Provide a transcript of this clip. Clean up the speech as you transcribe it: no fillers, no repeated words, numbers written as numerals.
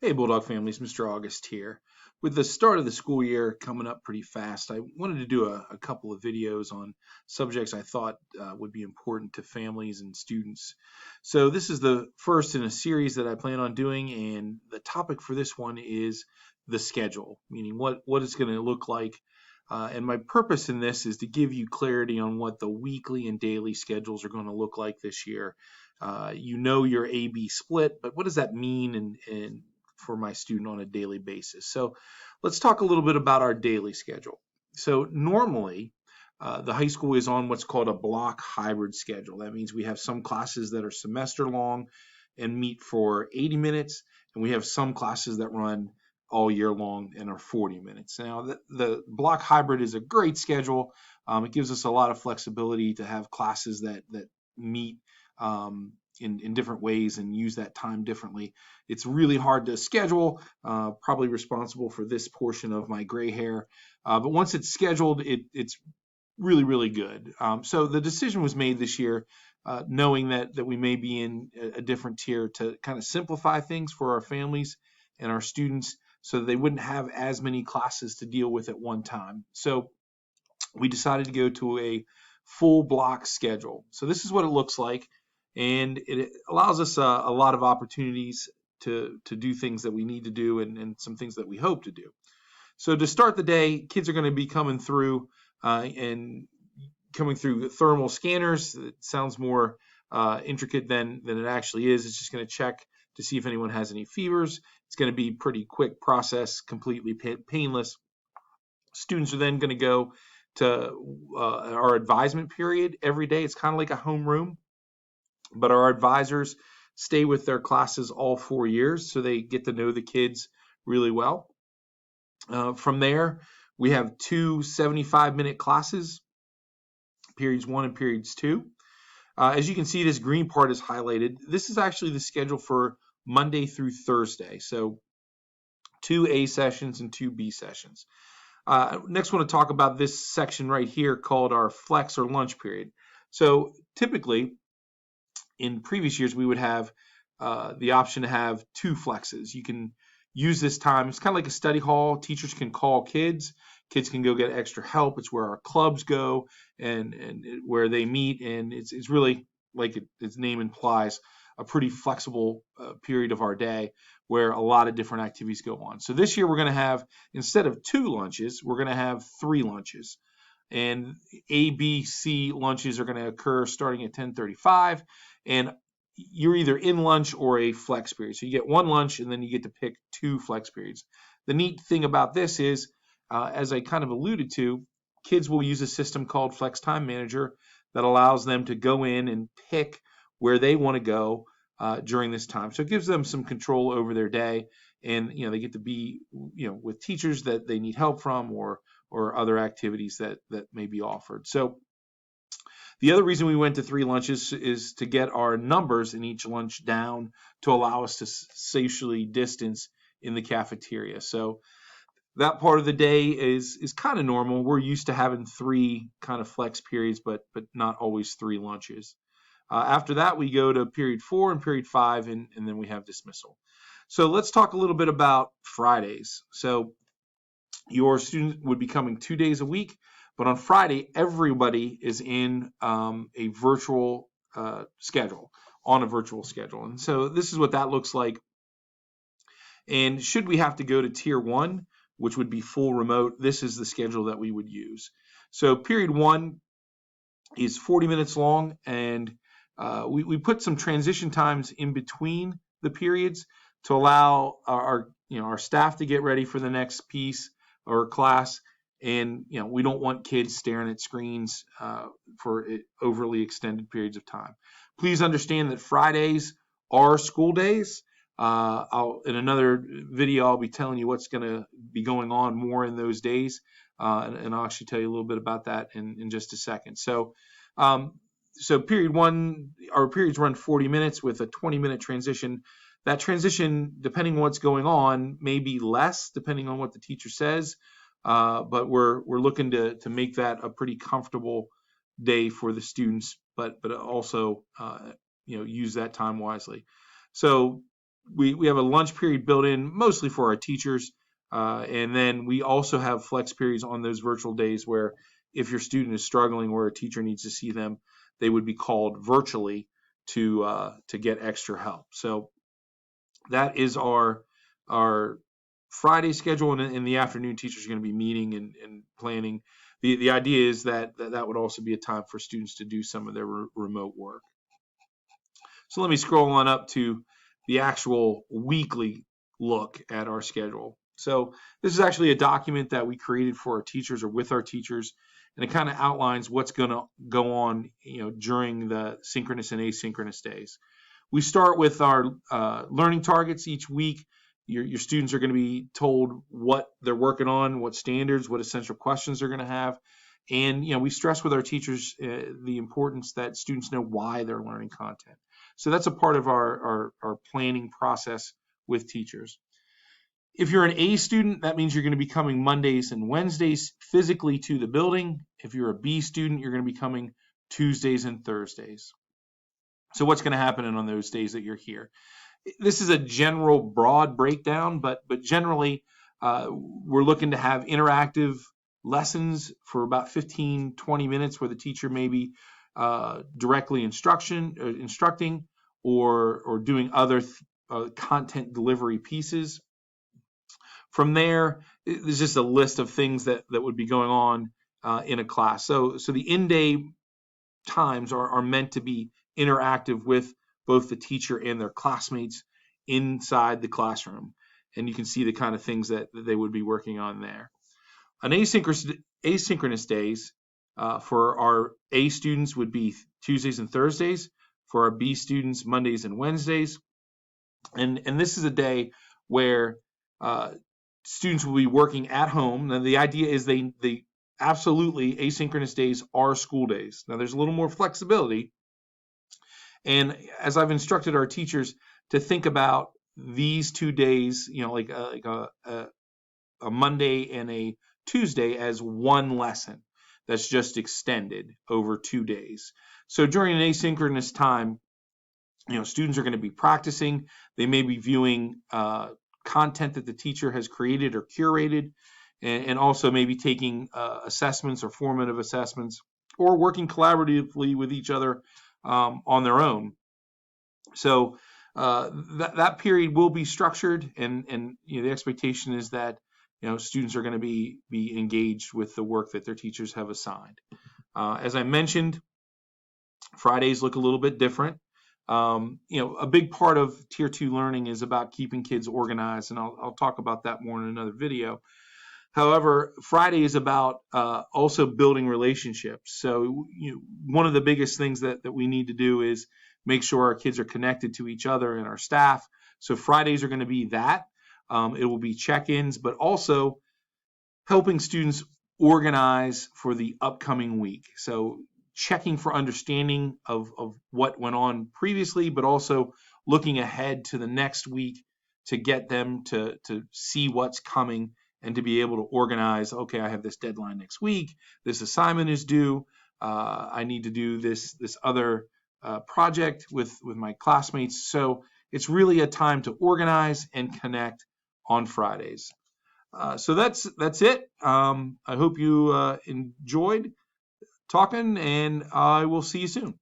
Hey, Bulldog families, Mr. August here. With the start of the school year coming up pretty fast, I wanted to do a couple of videos on subjects I thought would be important to families and students. So this is the first in a series that I plan on doing, and the topic for this one is the schedule, meaning what it's going to look like. And my purpose in this is to give you clarity on what the weekly and daily schedules are going to look like this year. You know your A-B split, but what does that mean and for my student on a daily basis? So let's talk a little bit about our daily schedule. So normally, the high school is on what's called a block hybrid schedule. That means we have some classes that are semester long and meet for 80 minutes, and we have some classes that run all year long and are 40 minutes. Now, the block hybrid is a great schedule. It gives us a lot of flexibility to have classes that meet in different ways and use that time differently. It's really hard to schedule, probably responsible for this portion of my gray hair. But once it's scheduled, it's really, really good. So the decision was made this year, knowing that we may be in a different tier, to kind of simplify things for our families and our students so that they wouldn't have as many classes to deal with at one time. So we decided to go to a full block schedule. So this is what it looks like, and it allows us a lot of opportunities to do things that we need to do and some things that we hope to do. So to start the day, kids are going to be coming through and coming through thermal scanners. It sounds more intricate than it actually is. It's just going to check to see if anyone has any fevers. It's going to be pretty quick process, completely painless. Students are then going to go to our advisement period every day. It's kind of like a homeroom, but our advisors stay with their classes all 4 years, so they get to know the kids really well. From there, we have two 75-minute classes, periods 1 and periods 2. As you can see, this green part is highlighted. This is actually the schedule for Monday through Thursday. So 2 A sessions and 2 B sessions. Next, I want to talk about this section right here called our flex or lunch period. So typically, in previous years, we would have the option to have 2 flexes. You can use this time. It's kind of like a study hall. Teachers can call kids. Kids can go get extra help. It's where our clubs go and where they meet. And it's really, like its name implies, a pretty flexible period of our day where a lot of different activities go on. So this year we're going to have, instead of 2 lunches, we're going to have 3 lunches. And A, B, C lunches are going to occur starting at 10:35. And you're either in lunch or a flex period. So you get 1 lunch and then you get to pick 2 flex periods. The neat thing about this is, as I kind of alluded to, kids will use a system called Flex Time Manager that allows them to go in and pick where they want to go during this time. So it gives them some control over their day, and they get to be with teachers that they need help from, or other activities that may be offered. So the other reason we went to 3 lunches is to get our numbers in each lunch down to allow us to socially distance in the cafeteria. So that part of the day is kind of normal. We're used to having 3 kind of flex periods, but not always 3 lunches. After that, we go to period 4 and period 5, and then we have dismissal. So let's talk a little bit about Fridays. So your student would be coming 2 days a week, but on Friday, everybody is in a virtual schedule, on a virtual schedule. And so this is what that looks like. And should we have to go to tier 1, which would be full remote, this is the schedule that we would use. So period 1 is 40 minutes long, and we put some transition times in between the periods to allow our staff to get ready for the next piece or class. And we don't want kids staring at screens for overly extended periods of time. Please understand that Fridays are school days. In another video, I'll be telling you what's going to be going on more in those days, and I'll actually tell you a little bit about that in just a second. So period 1, our periods run 40 minutes with a 20-minute transition. That transition, depending on what's going on, may be less depending on what the teacher says, but we're looking to make that a pretty comfortable day for the students, but also use that time wisely. So we have a lunch period built in mostly for our teachers. And then we also have flex periods on those virtual days where if your student is struggling or a teacher needs to see them, they would be called virtually to get extra help. So that is our Friday schedule, and in the afternoon, teachers are going to be meeting and planning. The idea is that would also be a time for students to do some of their remote work. So let me scroll on up to the actual weekly look at our schedule. So this is actually a document that we created for our teachers or with our teachers, and it kind of outlines what's going to go on, during the synchronous and asynchronous days. We start with our learning targets each week. Your students are going to be told what they're working on, what standards, what essential questions they're going to have. And we stress with our teachers the importance that students know why they're learning content. So that's a part of our planning process with teachers. If you're an A student, that means you're going to be coming Mondays and Wednesdays physically to the building. If you're a B student, you're going to be coming Tuesdays and Thursdays. So what's going to happen on those days that you're here? This is a general broad breakdown, but generally we're looking to have interactive lessons for about 15-20 minutes where the teacher may be directly instructing or doing other content delivery pieces. From there, there's just a list of things that would be going on in a class. So the in-day times are meant to be interactive with both the teacher and their classmates inside the classroom. And you can see the kind of things that they would be working on there. An asynchronous days for our A students would be Tuesdays and Thursdays. For our B students, Mondays and Wednesdays. And this is a day where students will be working at home. Now, the idea is they absolutely asynchronous days are school days. Now, there's a little more flexibility. And as I've instructed our teachers to think about these 2 days, like a Monday and a Tuesday as one lesson that's just extended over 2 days. So during an asynchronous time, students are going to be practicing. They may be viewing content that the teacher has created or curated, and also maybe taking assessments or formative assessments or working collaboratively with each other on their own. So that period will be structured, and the expectation is that students are going to be engaged with the work that their teachers have assigned. As I mentioned, Fridays look a little bit different. A big part of Tier 2 learning is about keeping kids organized, and I'll talk about that more in another video. However, Friday is about also building relationships. So one of the biggest things that we need to do is make sure our kids are connected to each other and our staff. So Fridays are going to be that. It will be check-ins, but also helping students organize for the upcoming week. So checking for understanding of what went on previously, but also looking ahead to the next week to get them to see what's coming and to be able to organize, okay, I have this deadline next week, this assignment is due, I need to do this other project with my classmates. So it's really a time to organize and connect on Fridays. So that's it. I hope you enjoyed talking, and I will see you soon.